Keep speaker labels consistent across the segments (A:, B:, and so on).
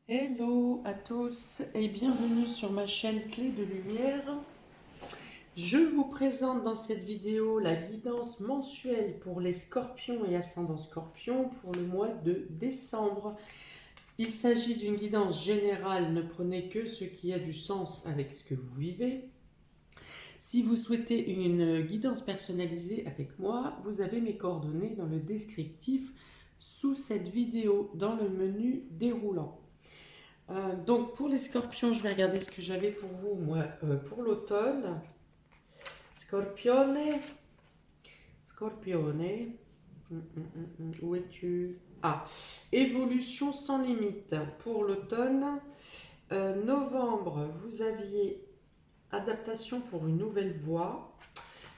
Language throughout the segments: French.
A: Hello à tous et bienvenue sur ma chaîne Clé de Lumière. Je vous présente dans cette vidéo la guidance mensuelle pour les scorpions et ascendants scorpions pour le mois de décembre. Il s'agit d'une guidance générale, ne prenez que ce qui a du sens avec ce que vous vivez. Si vous souhaitez une guidance personnalisée avec moi, vous avez mes coordonnées dans le descriptif sous cette vidéo dans le menu déroulant. Donc pour les scorpions, je vais regarder ce que j'avais pour vous, moi, pour l'automne. Scorpione, Scorpione, où es-tu? Ah, évolution sans limite pour l'automne. Novembre, vous aviez adaptation pour une nouvelle voie.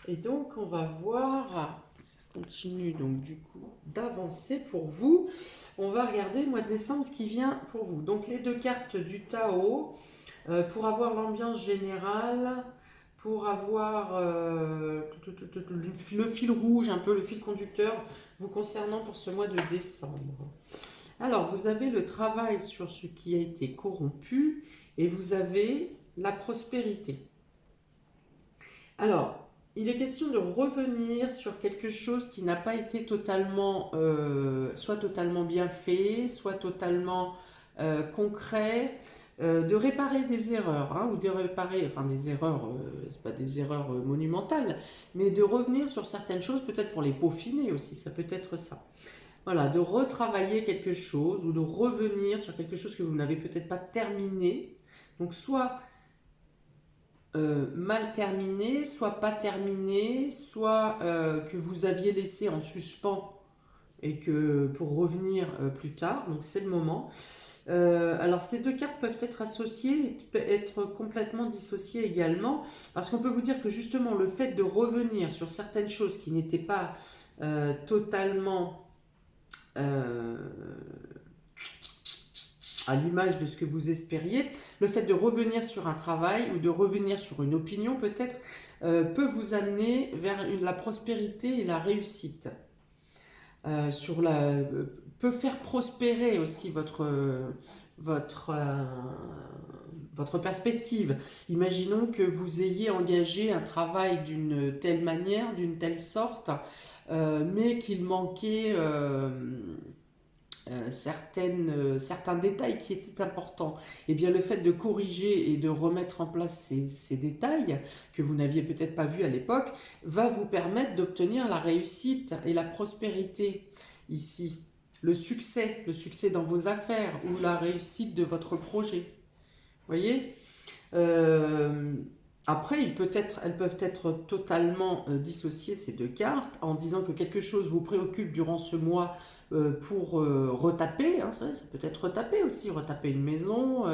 A: Et donc on va voir, ça continue donc du coup d'avancer pour vous. On va regarder le mois de décembre ce qui vient pour vous. Donc les deux cartes du Tao, pour avoir l'ambiance générale, pour avoir le fil rouge, un peu le fil conducteur vous concernant pour ce mois de décembre. Alors vous avez le travail sur ce qui a été corrompu et vous avez la prospérité. Alors, il est question de revenir sur quelque chose qui n'a pas été totalement, soit totalement bien fait, soit totalement concret, de réparer des erreurs, hein, ou de réparer, enfin des erreurs, c'est pas des erreurs monumentales, mais de revenir sur certaines choses, peut-être pour les peaufiner aussi, ça peut être ça. Voilà, de retravailler quelque chose ou de revenir sur quelque chose que vous n'avez peut-être pas terminé. Donc soit mal terminé, soit pas terminé, soit que vous aviez laissé en suspens et que pour revenir plus tard, donc c'est le moment. Alors ces deux cartes peuvent être associées et être complètement dissociées également, parce qu'on peut vous dire que justement le fait de revenir sur certaines choses qui n'étaient pas totalement à l'image de ce que vous espériez, le fait de revenir sur un travail ou de revenir sur une opinion peut-être peut vous amener vers la prospérité et la réussite. Peut faire prospérer aussi votre, votre perspective. Imaginons que vous ayez engagé un travail d'une telle manière, d'une telle sorte, mais qu'il manquait certains détails qui étaient importants. Et bien le fait de corriger et de remettre en place ces détails que vous n'aviez peut-être pas vus à l'époque va vous permettre d'obtenir la réussite et la prospérité ici. Le succès dans vos affaires ou la réussite de votre projet. Vous voyez, après, elles peuvent être totalement dissociées, ces deux cartes, en disant que quelque chose vous préoccupe durant ce mois pour retaper, hein, c'est vrai, ça peut être retaper aussi, retaper une maison,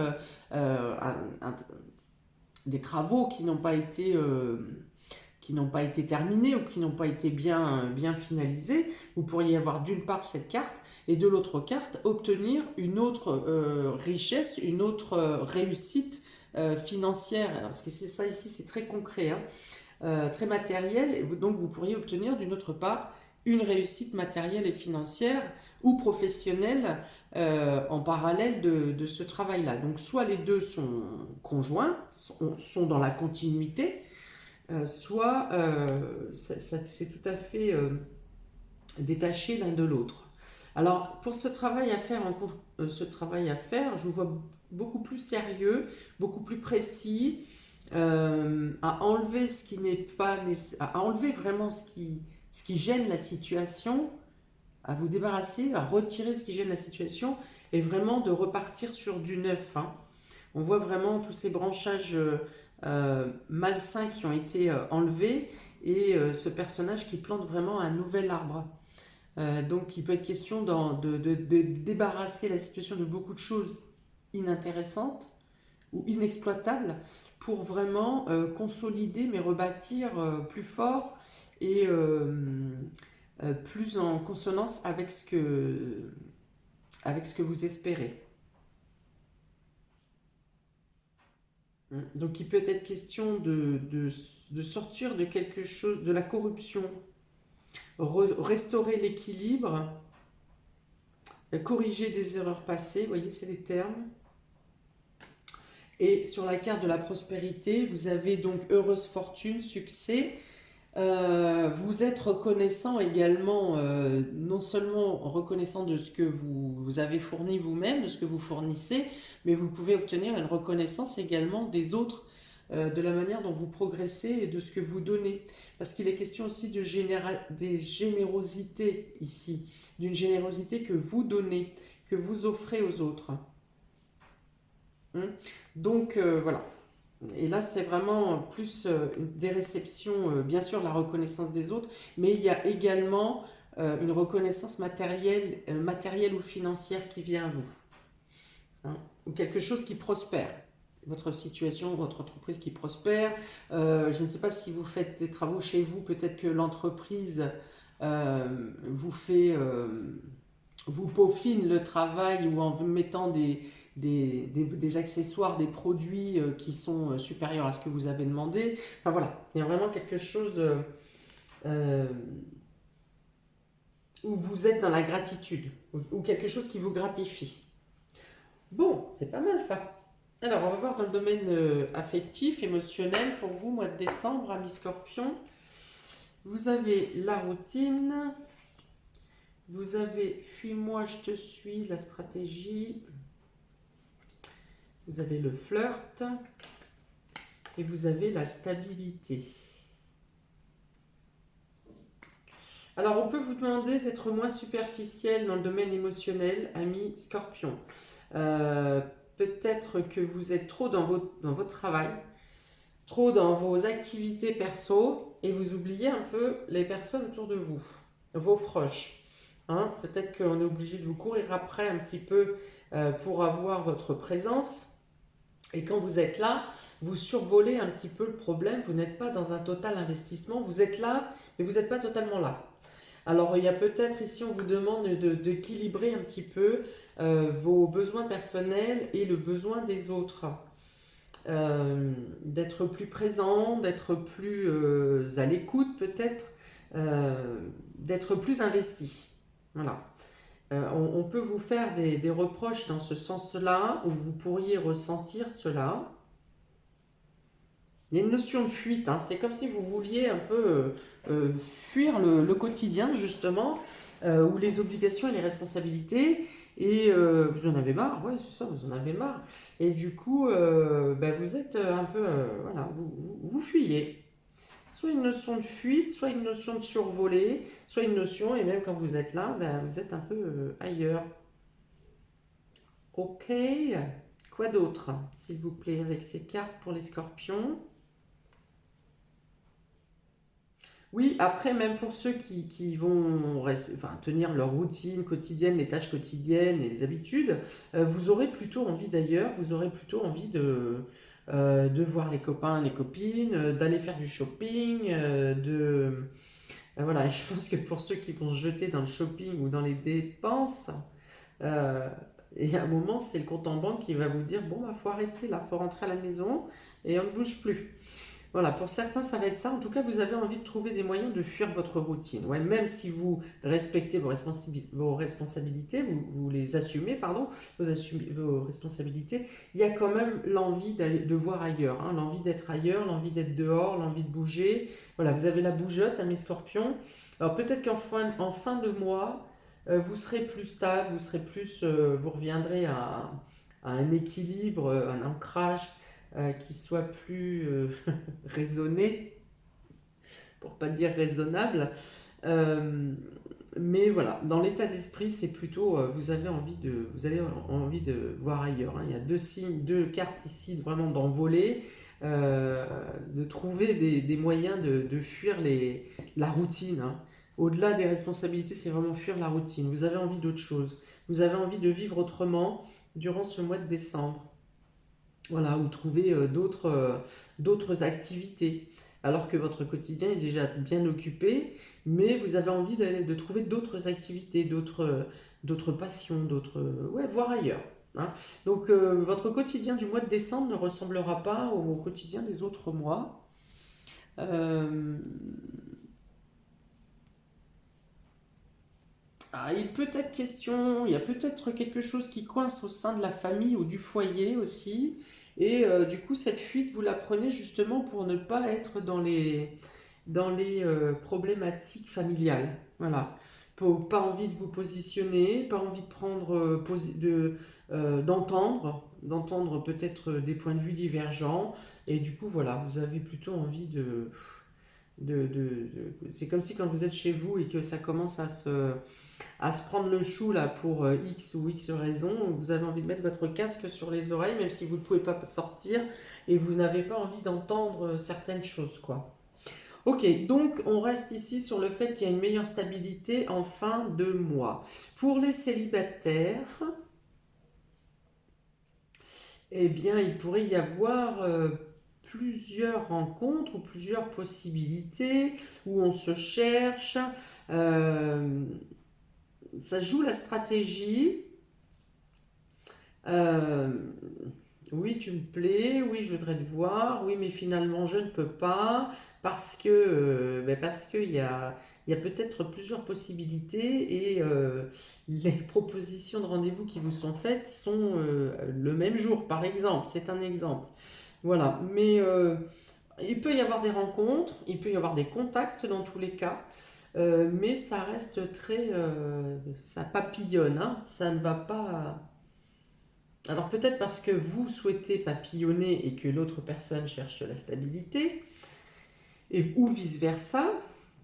A: des travaux qui n'ont pas été terminés ou qui n'ont pas été bien finalisés. Vous pourriez avoir d'une part cette carte et de l'autre carte obtenir une autre richesse, une autre réussite financière. Alors, parce que c'est ça ici, c'est très concret, hein, très matériel. Et donc vous pourriez obtenir d'une autre part une réussite matérielle et financière ou professionnelle en parallèle de ce travail-là. Donc soit les deux sont conjoints, sont dans la continuité, soit c'est tout à fait détaché l'un de l'autre. Alors pour ce travail à faire, je vous vois beaucoup plus sérieux, beaucoup plus précis, à enlever ce qui n'est pas à enlever vraiment ce qui gêne la situation, à vous débarrasser, à retirer ce qui gêne la situation et vraiment de repartir sur du neuf, hein. On voit vraiment tous ces branchages malsains qui ont été enlevés et ce personnage qui plante vraiment un nouvel arbre. Donc il peut être question de débarrasser la situation de beaucoup de choses inintéressantes ou inexploitables pour vraiment consolider mais rebâtir plus fort et plus en consonance avec ce que vous espérez. Donc il peut être question de sortir de quelque chose, de la corruption, restaurer l'équilibre, corriger des erreurs passées, vous voyez, c'est les termes. Et sur la carte de la prospérité, vous avez donc heureuse fortune, succès. Vous êtes reconnaissant également, non seulement reconnaissant de ce que vous avez fourni vous-même, de ce que vous fournissez, mais vous pouvez obtenir une reconnaissance également des autres, de la manière dont vous progressez et de ce que vous donnez. Parce qu'il est question aussi de des générosités ici, d'une générosité que vous donnez, que vous offrez aux autres. Donc voilà. Et là, c'est vraiment plus des réceptions, bien sûr, la reconnaissance des autres, mais il y a également une reconnaissance matérielle ou financière qui vient à vous, hein, ou quelque chose qui prospère. Votre situation, votre entreprise qui prospère. Je ne sais pas si vous faites des travaux chez vous, peut-être que l'entreprise vous fait, vous peaufine le travail ou en vous mettant des accessoires, des produits qui sont supérieurs à ce que vous avez demandé. Enfin voilà, il y a vraiment quelque chose euh, où vous êtes dans la gratitude, ou quelque chose qui vous gratifie. Bon, c'est pas mal ça. Alors, on va voir dans le domaine affectif, émotionnel, pour vous, mois de décembre, amis Scorpion. Vous avez la routine, vous avez fuis-moi, je te suis, la stratégie, vous avez le flirt et vous avez la stabilité. Alors, on peut vous demander d'être moins superficiel dans le domaine émotionnel, ami Scorpion. Peut-être que vous êtes trop dans votre travail, trop dans vos activités perso et vous oubliez un peu les personnes autour de vous, vos proches. Hein, peut-être qu'on est obligé de vous courir après un petit peu pour avoir votre présence. Et quand vous êtes là, vous survolez un petit peu le problème. Vous n'êtes pas dans un total investissement. Vous êtes là, mais vous n'êtes pas totalement là. Alors, il y a peut-être ici, on vous demande d'équilibrer un petit peu vos besoins personnels et le besoin des autres. D'être plus présent, d'être plus à l'écoute peut-être, d'être plus investi. Voilà. On peut vous faire des reproches dans ce sens-là, où vous pourriez ressentir cela. Il y a une notion de fuite, hein. C'est comme si vous vouliez un peu fuir le quotidien, justement, ou les obligations et les responsabilités, et vous en avez marre, ouais, c'est ça, vous en avez marre. Et du coup, vous êtes un peu, voilà, vous fuyez. Soit une notion de fuite, soit une notion de survoler, soit une notion, et même quand vous êtes là, vous êtes un peu ailleurs. Ok, quoi d'autre, s'il vous plaît, avec ces cartes pour les scorpions? Oui, après, même pour ceux qui vont tenir leur routine quotidienne, les tâches quotidiennes et les habitudes, vous aurez plutôt envie d'ailleurs, vous aurez plutôt envie de voir les copains, les copines, d'aller faire du shopping, voilà, je pense que pour ceux qui vont se jeter dans le shopping ou dans les dépenses, euh, il y a un moment, c'est le compte en banque qui va vous dire, bon, il faut arrêter là, il faut rentrer à la maison et on ne bouge plus. Voilà, pour certains, ça va être ça. En tout cas, vous avez envie de trouver des moyens de fuir votre routine. Ouais, même si vous respectez vos responsabilités, vous les assumez, pardon, vos responsabilités, il y a quand même l'envie de voir ailleurs, hein, l'envie d'être ailleurs, l'envie d'être dehors, l'envie de bouger. Voilà, vous avez la bougeotte, mes scorpions. Alors peut-être en fin de mois, vous serez plus stable, vous reviendrez à un équilibre, un ancrage qui soit plus raisonné, pour pas dire raisonnable. Mais voilà, dans l'état d'esprit, c'est plutôt vous avez envie de voir ailleurs, hein. Il y a deux cartes ici vraiment d'envoler, de trouver des moyens de fuir la routine, hein. Au-delà des responsabilités, c'est vraiment fuir la routine. Vous avez envie d'autre chose. Vous avez envie de vivre autrement durant ce mois de décembre. Voilà, ou trouver d'autres activités. Alors que votre quotidien est déjà bien occupé, mais vous avez envie de trouver d'autres activités, d'autres passions, ouais, voir ailleurs, hein. Donc votre quotidien du mois de décembre ne ressemblera pas au quotidien des autres mois. Euh, il y a peut-être quelque chose qui coince au sein de la famille ou du foyer aussi. Et du coup, cette fuite, vous la prenez justement pour ne pas être dans les problématiques familiales. Voilà. Pas envie de vous positionner, pas envie de prendre, d'entendre peut-être des points de vue divergents. Et du coup, voilà, vous avez plutôt envie c'est comme si quand vous êtes chez vous et que ça commence à se prendre le chou là pour X ou X raison, vous avez envie de mettre votre casque sur les oreilles, même si vous ne pouvez pas sortir et vous n'avez pas envie d'entendre certaines choses, quoi. Ok, donc on reste ici sur le fait qu'il y a une meilleure stabilité en fin de mois. Pour les célibataires, eh bien, il pourrait y avoir plusieurs rencontres ou plusieurs possibilités où on se cherche. Euh, Ça joue la stratégie. Euh, oui, tu me plais, oui, je voudrais te voir, oui, mais finalement, je ne peux pas parce que il y a peut-être plusieurs possibilités et les propositions de rendez-vous qui vous sont faites sont le même jour, par exemple. C'est un exemple. Voilà, mais il peut y avoir des rencontres, il peut y avoir des contacts dans tous les cas. Mais ça reste ça papillonne, hein, ça ne va pas. Alors peut-être parce que vous souhaitez papillonner et que l'autre personne cherche la stabilité, ou vice-versa,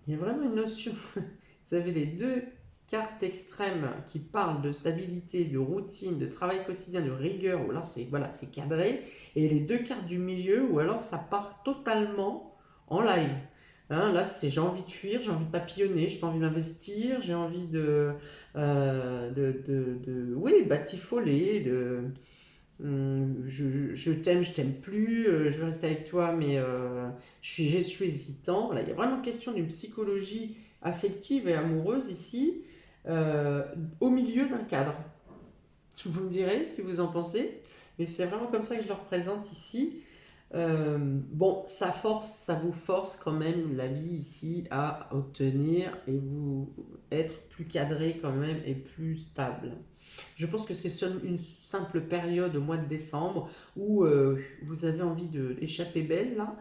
A: il y a vraiment une notion. Vous avez les deux cartes extrêmes qui parlent de stabilité, de routine, de travail quotidien, de rigueur, ou alors c'est cadré, et les deux cartes du milieu, ou alors ça part totalement en live. Hein, là, c'est j'ai envie de fuir, j'ai envie de papillonner, j'ai pas envie d'investir, j'ai envie oui, batifoler, je t'aime plus, je veux rester avec toi, mais je suis hésitant. Voilà, il y a vraiment question d'une psychologie affective et amoureuse ici, euh, au milieu d'un cadre. Vous me direz ce que vous en pensez, mais c'est vraiment comme ça que je le représente ici. Bon, ça vous force quand même la vie ici à obtenir et vous être plus cadré quand même et plus stable. Je pense que c'est une simple période au mois de décembre où vous avez envie d'échapper belle là,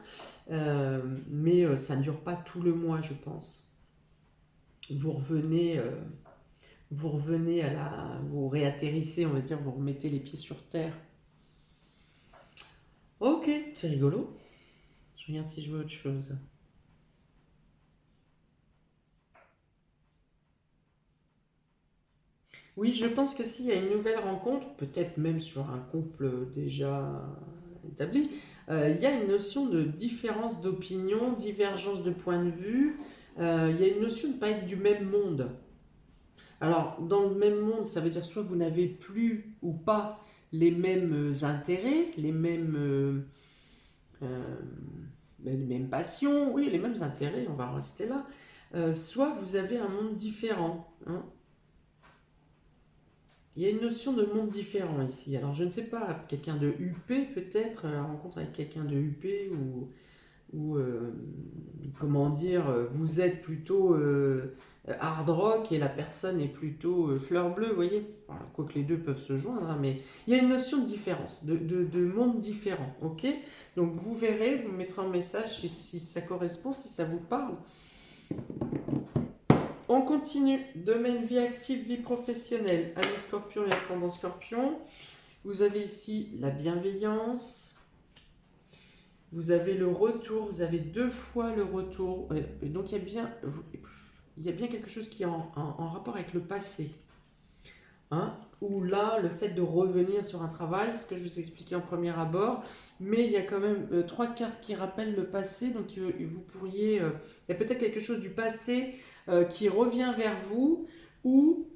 A: mais ça ne dure pas tout le mois, je pense. Vous revenez, vous réatterrissez, on va dire, vous remettez les pieds sur terre. Ok, c'est rigolo. Je regarde si je vois autre chose. Oui, je pense que s'il y a une nouvelle rencontre, peut-être même sur un couple déjà établi, il y a une notion de différence d'opinion, divergence de point de vue. Il y a une notion de ne pas être du même monde. Alors, dans le même monde, ça veut dire soit vous n'avez plus ou pas les mêmes intérêts, euh, les mêmes passions, oui, les mêmes intérêts, on va rester là. Soit vous avez un monde différent, hein. Il y a une notion de monde différent ici. Alors, je ne sais pas, quelqu'un de UP peut-être, rencontre avec quelqu'un de UP ou comment dire, vous êtes plutôt hard rock et la personne est plutôt fleur bleue, vous voyez. Enfin, quoique les deux peuvent se joindre, hein, mais il y a une notion de différence, de monde différent, ok. Donc, vous verrez, vous me mettrez un message si ça correspond, si ça vous parle. On continue. Domaine vie active, vie professionnelle. Ami Scorpion et ascendant Scorpion. Vous avez ici la bienveillance. Vous avez le retour. Vous avez deux fois le retour. Donc il y a bien quelque chose qui est en rapport avec le passé. Hein, où là, le fait de revenir sur un travail, ce que je vous expliquais en premier abord, mais il y a quand même trois cartes qui rappellent le passé, donc vous pourriez, il y a peut-être quelque chose du passé qui revient vers vous, ou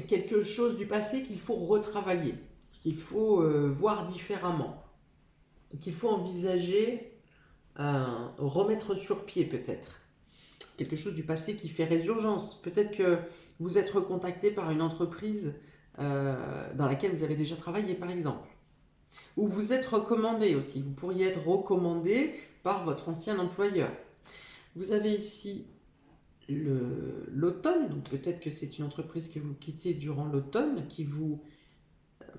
A: quelque chose du passé qu'il faut retravailler, qu'il faut voir différemment, qu'il faut envisager, remettre sur pied peut-être. Quelque chose du passé qui fait résurgence. Peut-être que vous êtes recontacté par une entreprise dans laquelle vous avez déjà travaillé, par exemple. Ou vous êtes recommandé aussi. Vous pourriez être recommandé par votre ancien employeur. Vous avez ici l'automne. Donc peut-être que c'est une entreprise que vous quittez durant l'automne qui vous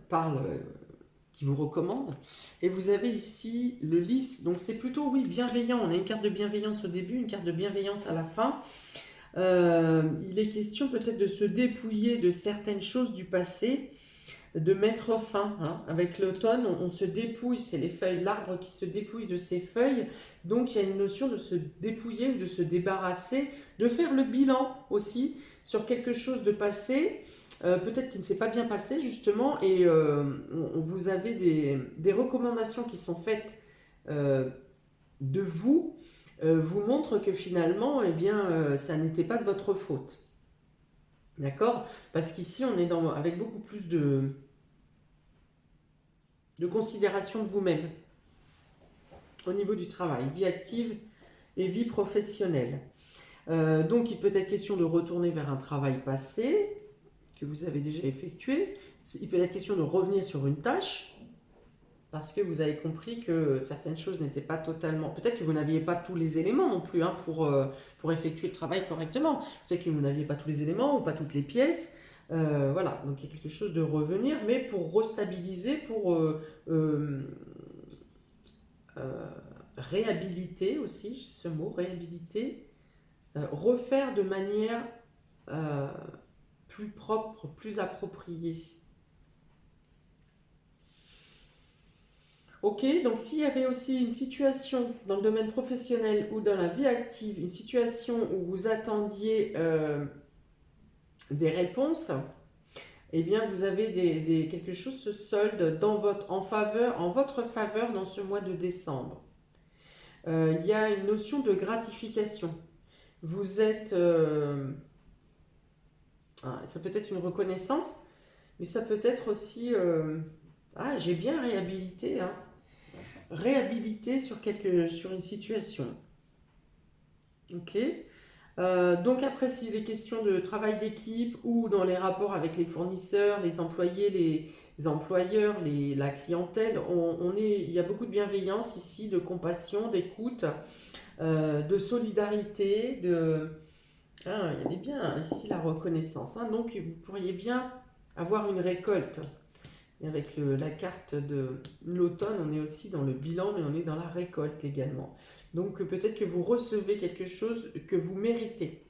A: parle qui vous recommande. Et vous avez ici le lys, donc c'est plutôt, oui, bienveillant. On a une carte de bienveillance au début, une carte de bienveillance à la fin. Il est question peut-être de se dépouiller de certaines choses du passé, de mettre fin. Hein. Avec l'automne, on se dépouille, c'est les feuilles, l'arbre qui se dépouille de ses feuilles. Donc il y a une notion de se dépouiller ou de se débarrasser, de faire le bilan aussi sur quelque chose de passé, peut-être qui ne s'est pas bien passé justement, et vous avez des recommandations qui sont faites de vous, vous montrent que finalement, eh bien, ça n'était pas de votre faute. D'accord? Parce qu'ici, on est avec beaucoup plus de considération de vous-même au niveau du travail, vie active et vie professionnelle. Donc, il peut être question de retourner vers un travail passé que vous avez déjà effectué. Il peut être question de revenir sur une tâche parce que vous avez compris que certaines choses n'étaient pas totalement... Peut-être que vous n'aviez pas tous les éléments non plus hein, pour effectuer le travail correctement. Peut-être que vous n'aviez pas tous les éléments ou pas toutes les pièces. Voilà, donc il y a quelque chose de revenir, mais pour restabiliser, pour réhabiliter aussi, ce mot, réhabiliter, refaire de manière plus propre, plus appropriée. Ok, donc s'il y avait aussi une situation dans le domaine professionnel ou dans la vie active, une situation où vous attendiez des réponses, eh bien vous avez quelque chose se solde en votre faveur dans ce mois de décembre. Il y a une notion de gratification. Vous êtes... ça peut être une reconnaissance, mais ça peut être aussi... j'ai bien réhabilité, hein. Réhabilité sur une situation. Ok. Donc après, s'il est question de travail d'équipe ou dans les rapports avec les fournisseurs, les employés, les employeurs, la clientèle, il y a beaucoup de bienveillance ici, de compassion, d'écoute, de solidarité, il y avait bien ici la reconnaissance. Hein. Donc vous pourriez bien avoir une récolte. Et avec la carte de l'automne, on est aussi dans le bilan, mais on est dans la récolte également. Donc peut-être que vous recevez quelque chose que vous méritez.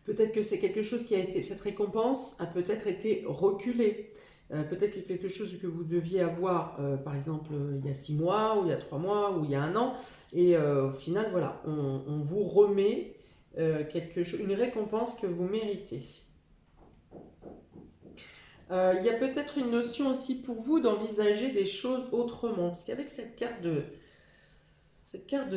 A: Peut-être que c'est quelque chose qui a été, cette récompense a peut-être été reculée. Peut-être que quelque chose que vous deviez avoir, par exemple, il y a 6 mois, ou il y a 3 mois, ou il y a 1 an. Et au final, voilà, on vous remet une récompense que vous méritez. Il y a peut-être une notion aussi pour vous d'envisager des choses autrement. Parce qu'avec cette carte de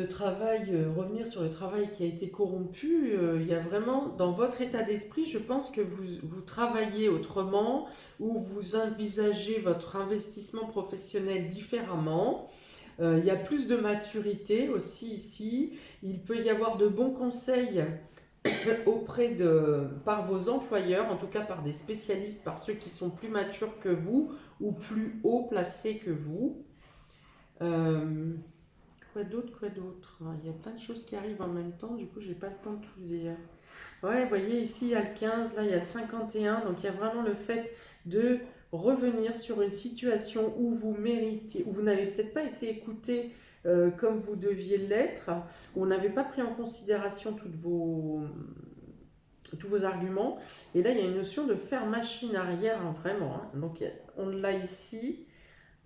A: travail, revenir sur le travail qui a été corrompu, il y a vraiment, dans votre état d'esprit, je pense que vous travaillez autrement ou vous envisagez votre investissement professionnel différemment. Il y a plus de maturité aussi ici. Il peut y avoir de bons conseils par vos employeurs, en tout cas par des spécialistes, par ceux qui sont plus matures que vous ou plus haut placés que vous. Quoi d'autre? Il y a plein de choses qui arrivent en même temps, du coup j'ai pas le temps de tout dire. Ouais, vous voyez ici il y a le 15, là il y a le 51, donc il y a vraiment le fait de revenir sur une situation où vous méritez, où vous n'avez peut-être pas été écouté comme vous deviez l'être, où on n'avait pas pris en considération tous vos arguments. Et là, il y a une notion de faire machine arrière, hein, vraiment. Hein. Donc, on l'a ici.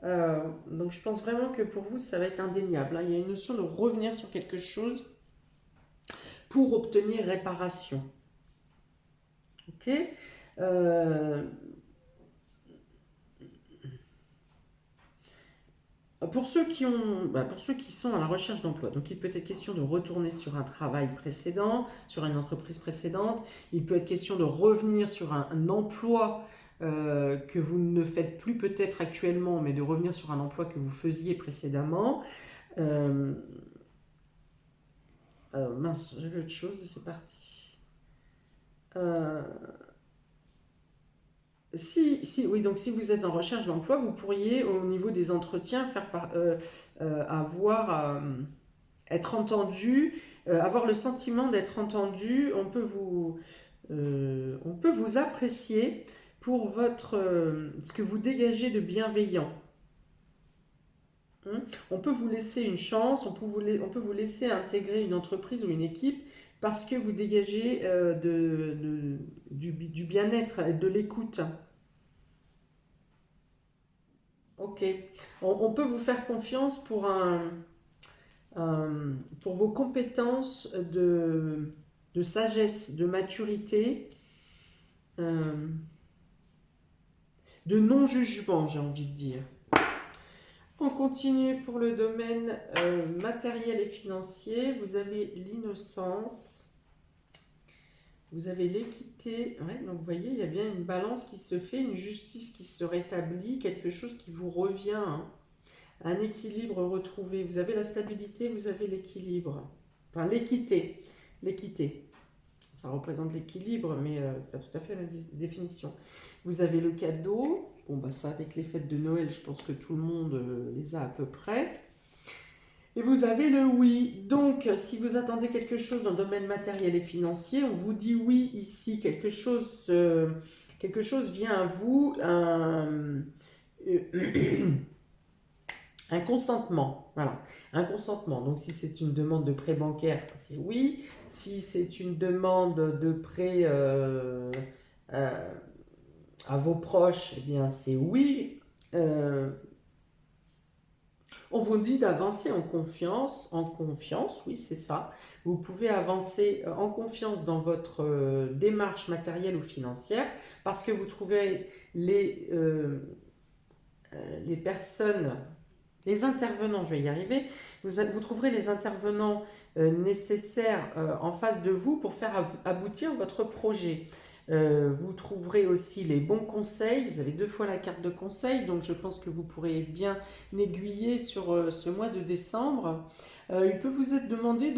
A: Donc, je pense vraiment que pour vous, ça va être indéniable. Hein. Il y a une notion de revenir sur quelque chose pour obtenir réparation. Ok. Pour ceux qui sont à la recherche d'emploi, donc il peut être question de retourner sur un travail précédent, sur une entreprise précédente. Il peut être question de revenir sur un emploi que vous ne faites plus peut-être actuellement, mais de revenir sur un emploi que vous faisiez précédemment. Mince, j'avais autre chose et c'est parti. Oui, donc si vous êtes en recherche d'emploi, vous pourriez, au niveau des entretiens, être entendu, avoir le sentiment d'être entendu. On peut vous apprécier pour ce que vous dégagez de bienveillant. On peut vous laisser une chance, on peut vous laisser intégrer une entreprise ou une équipe parce que vous dégagez du bien-être et de l'écoute. Ok. On peut vous faire confiance pour vos compétences de sagesse, de maturité, euh, de non-jugement, j'ai envie de dire. On continue pour le domaine matériel et financier. Vous avez l'innocence, vous avez l'équité. Ouais, donc vous voyez, il y a bien une balance qui se fait, une justice qui se rétablit, quelque chose qui vous revient, hein. Un équilibre retrouvé. Vous avez la stabilité, vous avez l'équilibre. Enfin, l'équité. L'équité. Ça représente l'équilibre, mais c'est pas tout à fait la même définition. Vous avez le cadeau. Bon, bah ça, avec les fêtes de Noël, je pense que tout le monde les a à peu près. Et vous avez le oui. Donc, si vous attendez quelque chose dans le domaine matériel et financier, on vous dit oui ici. Quelque chose vient à vous. Un consentement, voilà, un consentement. Donc si c'est une demande de prêt bancaire, c'est oui. Si c'est une demande de prêt euh, à vos proches, eh bien c'est oui. Euh, on vous dit d'avancer en confiance, oui c'est ça. Vous pouvez avancer en confiance dans votre démarche matérielle ou financière parce que vous trouvez les personnes. Les intervenants, je vais y arriver, vous trouverez les intervenants nécessaires en face de vous pour faire aboutir votre projet. Vous trouverez aussi les bons conseils, vous avez 2 fois la carte de conseil, donc je pense que vous pourrez bien aiguiller sur ce mois de décembre. Il peut vous être demandé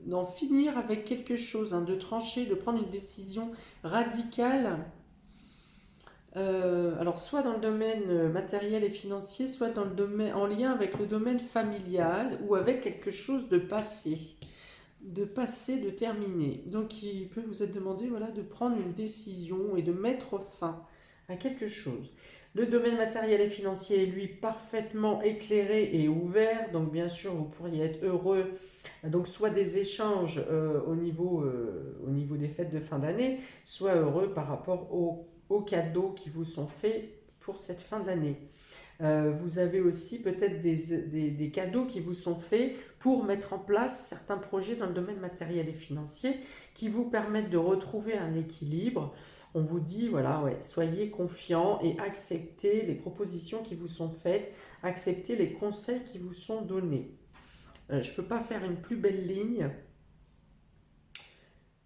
A: d'en finir avec quelque chose, hein, de trancher, de prendre une décision radicale. Alors, soit dans le domaine matériel et financier, soit dans le domaine, en lien avec le domaine familial ou avec quelque chose de passé, de terminé. Donc, il peut vous être demandé, voilà, de prendre une décision et de mettre fin à quelque chose. Le domaine matériel et financier est, lui, parfaitement éclairé et ouvert. Donc, bien sûr, vous pourriez être heureux. Donc, soit des échanges au niveau des fêtes de fin d'année, soit heureux par rapport aux cadeaux qui vous sont faits pour cette fin d'année. Vous avez aussi peut-être des cadeaux qui vous sont faits pour mettre en place certains projets dans le domaine matériel et financier qui vous permettent de retrouver un équilibre. On vous dit, voilà, ouais, soyez confiants et acceptez les propositions qui vous sont faites, acceptez les conseils qui vous sont donnés. Je ne peux pas faire une plus belle ligne.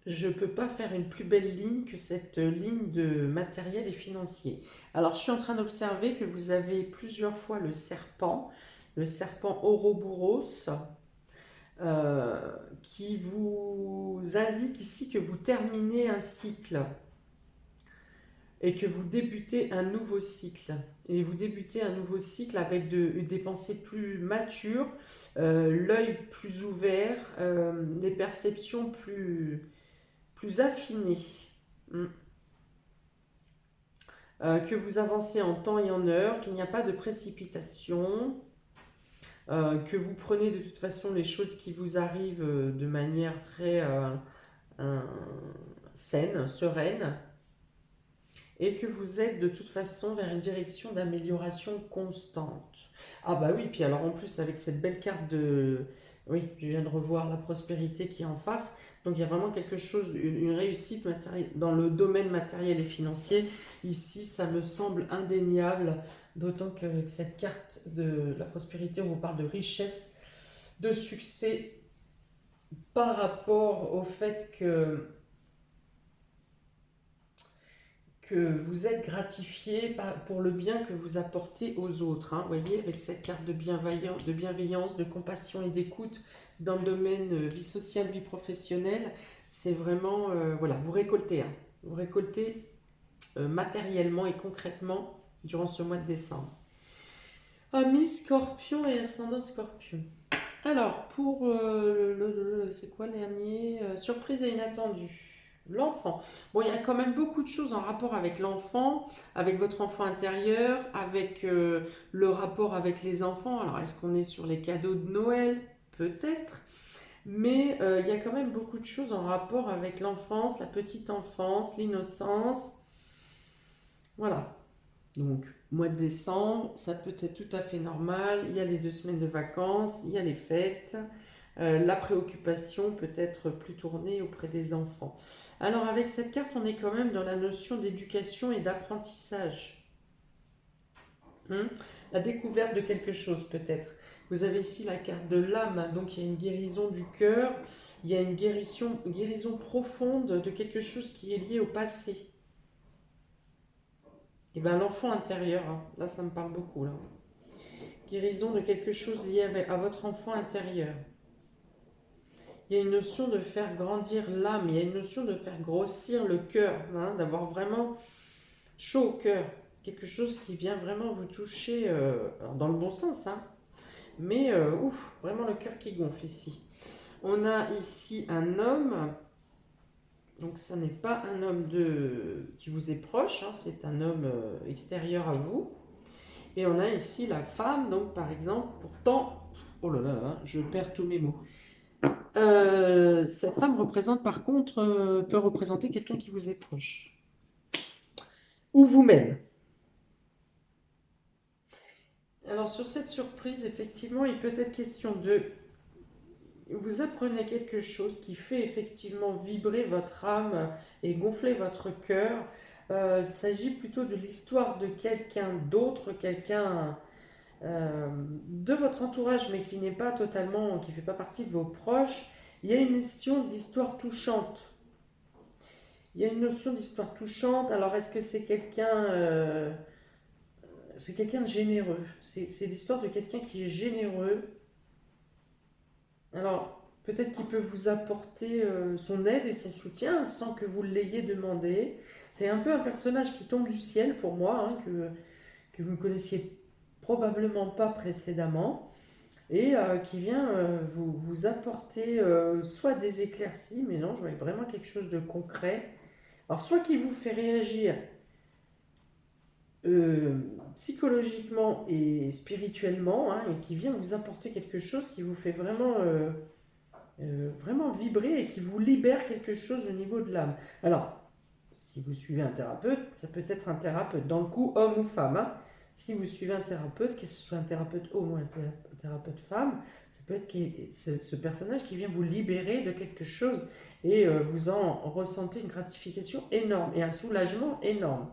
A: Je ne peux pas faire une plus belle ligne que cette ligne de matériel et financier. Alors, je suis en train d'observer que vous avez plusieurs fois le serpent Ouroboros, qui vous indique ici que vous terminez un cycle et que vous débutez un nouveau cycle. Et vous débutez un nouveau cycle avec des pensées plus matures, l'œil plus ouvert, des perceptions plus affinées. Que vous avancez en temps et en heure, qu'il n'y a pas de précipitation, que vous prenez de toute façon les choses qui vous arrivent de manière très saine, sereine, et que vous êtes de toute façon vers une direction d'amélioration constante. Ah bah oui, puis alors en plus avec cette belle carte de... Oui, je viens de revoir la prospérité qui est en face. Donc il y a vraiment quelque chose, une réussite dans le domaine matériel et financier. Ici, ça me semble indéniable, d'autant qu'avec cette carte de la prospérité, on vous parle de richesse, de succès par rapport au fait que vous êtes gratifié pour le bien que vous apportez aux autres. Hein. Vous voyez, avec cette carte de bienveillance, de compassion et d'écoute dans le domaine vie sociale, vie professionnelle, c'est vraiment, voilà, vous récoltez. Hein. Vous récoltez matériellement et concrètement durant ce mois de décembre. Amis Scorpion et ascendant Scorpion. Alors, pour c'est quoi le dernier surprise et inattendu. L'enfant. Bon, il y a quand même beaucoup de choses en rapport avec l'enfant, avec votre enfant intérieur, avec le rapport avec les enfants. Alors, est-ce qu'on est sur les cadeaux de Noël? Peut-être. Mais il y a quand même beaucoup de choses en rapport avec l'enfance, la petite enfance, l'innocence. Voilà. Donc, mois de décembre, ça peut être tout à fait normal. Il y a les 2 semaines de vacances, il y a les fêtes. La préoccupation peut être plus tournée auprès des enfants. Alors, avec cette carte, on est quand même dans la notion d'éducation et d'apprentissage. Hein. La découverte de quelque chose, peut-être. Vous avez ici la carte de l'âme, donc il y a une guérison du cœur, il y a une guérison profonde de quelque chose qui est lié au passé. Et bien l'enfant intérieur, hein, là ça me parle beaucoup. Là. Guérison de quelque chose lié à votre enfant intérieur. Il y a une notion de faire grandir l'âme, il y a une notion de faire grossir le cœur, hein, d'avoir vraiment chaud au cœur. Quelque chose qui vient vraiment vous toucher, dans le bon sens, hein, mais ouf, vraiment le cœur qui gonfle ici. On a ici un homme, donc ça n'est pas un homme qui vous est proche, hein, c'est un homme extérieur à vous. Et on a ici la femme, donc par exemple, pourtant, oh là là, là, je perds tous mes mots. Cette femme représente par contre, peut représenter quelqu'un qui vous est proche. Ou vous-même. Alors sur cette surprise, effectivement, il peut être question de... Vous apprenez quelque chose qui fait effectivement vibrer votre âme et gonfler votre cœur. Il s'agit plutôt de l'histoire de quelqu'un d'autre, quelqu'un de votre entourage, mais qui n'est pas totalement, qui ne fait pas partie de vos proches. Il y a une notion d'histoire touchante. Il y a une notion d'histoire touchante. Alors, est-ce que c'est quelqu'un de généreux? C'est l'histoire de quelqu'un qui est généreux. Alors, peut-être qu'il peut vous apporter son aide et son soutien sans que vous l'ayez demandé. C'est un peu un personnage qui tombe du ciel pour moi, hein, que vous ne connaissiez probablement pas précédemment et qui vient vous apporter soit des éclaircies, mais non, je vois vraiment quelque chose de concret. Alors, soit qui vous fait réagir euh, psychologiquement et spirituellement, hein, et qui vient vous apporter quelque chose qui vous fait vraiment vibrer et qui vous libère quelque chose au niveau de l'âme. Alors, si vous suivez un thérapeute, ça peut être un thérapeute, dans le coup, homme ou femme. Hein. Si vous suivez un thérapeute, que ce soit un thérapeute homme ou un thérapeute femme, ça peut être ce personnage qui vient vous libérer de quelque chose et vous en ressentez une gratification énorme et un soulagement énorme.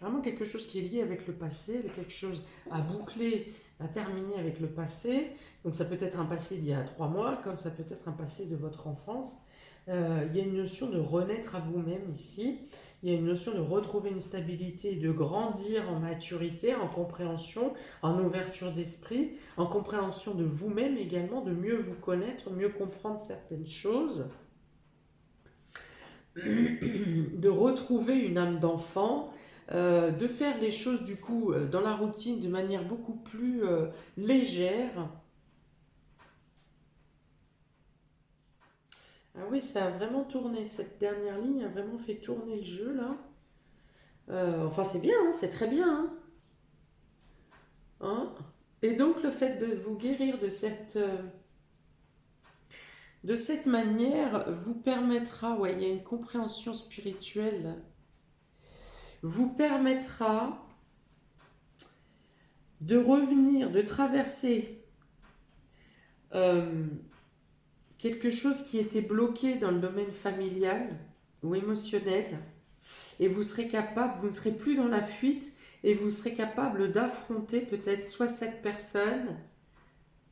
A: Vraiment quelque chose qui est lié avec le passé, quelque chose à boucler, à terminer avec le passé. Donc ça peut être un passé d'il y a 3 mois, comme ça peut être un passé de votre enfance. Il y a une notion de renaître à vous-même ici. Il y a une notion de retrouver une stabilité, de grandir en maturité, en compréhension, en ouverture d'esprit, en compréhension de vous-même également, de mieux vous connaître, mieux comprendre certaines choses, de retrouver une âme d'enfant, de faire les choses du coup dans la routine de manière beaucoup plus légère. Ah oui, ça a vraiment tourné, cette dernière ligne a vraiment fait tourner le jeu là. Enfin c'est bien, hein, c'est très bien. Hein. Hein. Et donc le fait de vous guérir de cette manière vous permettra, ouais, il y a une compréhension spirituelle, vous permettra de revenir, de traverser euh, quelque chose qui était bloqué dans le domaine familial ou émotionnel, et vous serez capable, vous ne serez plus dans la fuite, et vous serez capable d'affronter peut-être soit cette personne,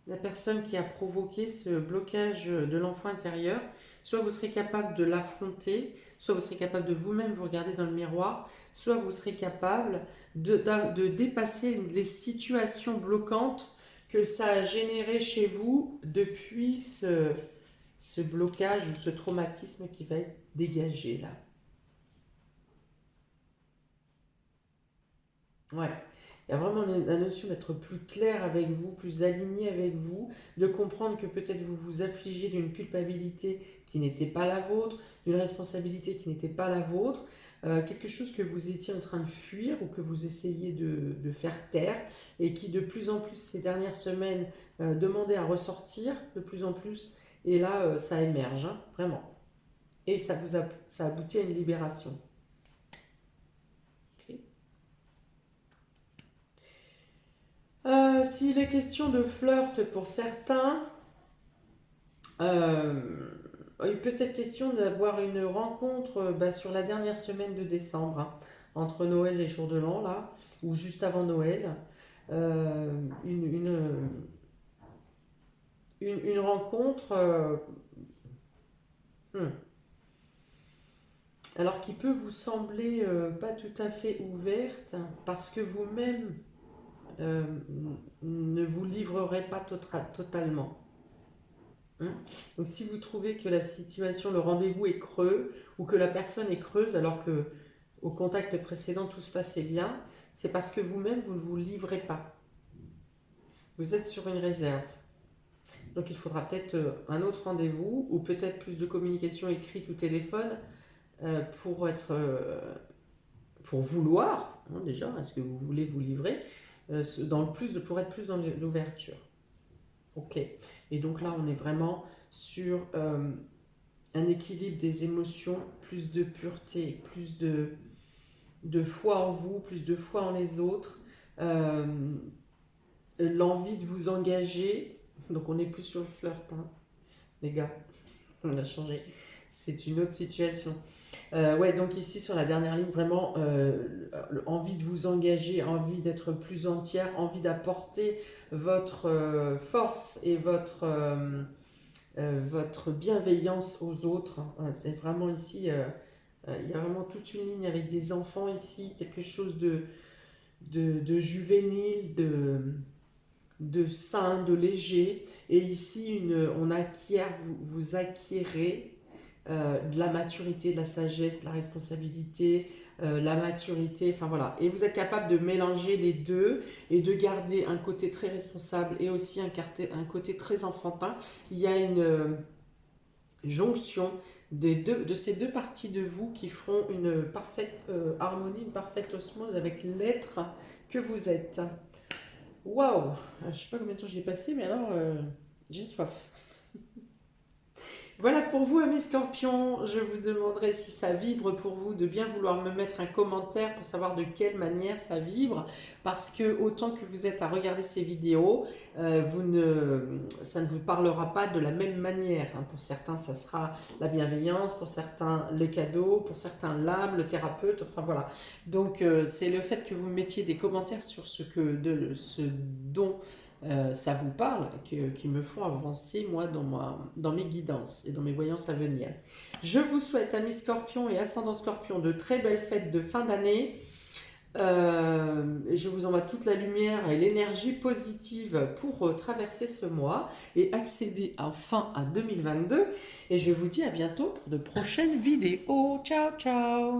A: la personne qui a provoqué ce blocage de l'enfant intérieur, soit vous serez capable de l'affronter, soit vous serez capable de vous-même vous regarder dans le miroir, soit vous serez capable de dépasser les situations bloquantes que ça a généré chez vous depuis ce blocage ou ce traumatisme qui va être dégagé là. Ouais. Il y a vraiment la notion d'être plus clair avec vous, plus aligné avec vous, de comprendre que peut-être vous vous affligez d'une culpabilité qui n'était pas la vôtre, d'une responsabilité qui n'était pas la vôtre, quelque chose que vous étiez en train de fuir ou que vous essayez de faire taire et qui de plus en plus ces dernières semaines demandait à ressortir de plus en plus. Et là, ça émerge, hein, vraiment. Et ça aboutit à une libération. Ok. S'il est question de flirt pour certains, euh, il peut être question d'avoir une rencontre sur la dernière semaine de décembre, hein, entre Noël et Jour de l'An, là, ou juste avant Noël. Euh, une, une, une rencontre, hmm, alors qui peut vous sembler pas tout à fait ouverte, parce que vous-même euh, ne vous livrerez pas totalement. Hein. Donc si vous trouvez que la situation, le rendez-vous est creux, ou que la personne est creuse alors que au contact précédent tout se passait bien, c'est parce que vous-même vous ne vous livrez pas. Vous êtes sur une réserve. Donc il faudra peut-être un autre rendez-vous, ou peut-être plus de communication écrite ou téléphone pour être, pour vouloir, hein, déjà, est-ce que vous voulez vous livrer, pour être plus dans l'ouverture. Ok. Et donc là, on est vraiment sur un équilibre des émotions, plus de pureté, plus de foi en vous, plus de foi en les autres, euh, l'envie de vous engager. Donc on n'est plus sur le flirt, hein, les gars. On a changé. C'est une autre situation. Ouais, donc ici sur la dernière ligne, vraiment envie de vous engager, envie d'être plus entière, envie d'apporter votre force et votre bienveillance aux autres. Hein. C'est vraiment ici, il y a vraiment toute une ligne avec des enfants ici, quelque chose de juvénile, de sain, de léger. Et ici, on acquiert, vous acquérez de la maturité, de la sagesse, de la responsabilité, la maturité, enfin voilà. Et vous êtes capable de mélanger les deux et de garder un côté très responsable et aussi un côté très enfantin. Il y a une jonction de ces deux parties de vous qui feront une parfaite harmonie, une parfaite osmose avec l'être que vous êtes. Waouh! Je ne sais pas combien de temps j'y ai passé, mais alors j'ai soif. Voilà pour vous, amis scorpions. Je vous demanderai si ça vibre pour vous, de bien vouloir me mettre un commentaire pour savoir de quelle manière ça vibre. Parce que autant que vous êtes à regarder ces vidéos, ça ne vous parlera pas de la même manière. Hein. Pour certains, ça sera la bienveillance, pour certains, les cadeaux, pour certains, l'âme, le thérapeute, enfin voilà. Donc, c'est le fait que vous mettiez des commentaires sur ce dont ça vous parle, qui me font avancer moi dans mes guidances et dans mes voyances à venir. Je vous souhaite, amis scorpions et ascendant scorpion, de très belles fêtes de fin d'année. Et je vous envoie toute la lumière et l'énergie positive pour traverser ce mois et accéder enfin à 2022. Et je vous dis à bientôt pour de prochaines vidéos. Ciao, ciao!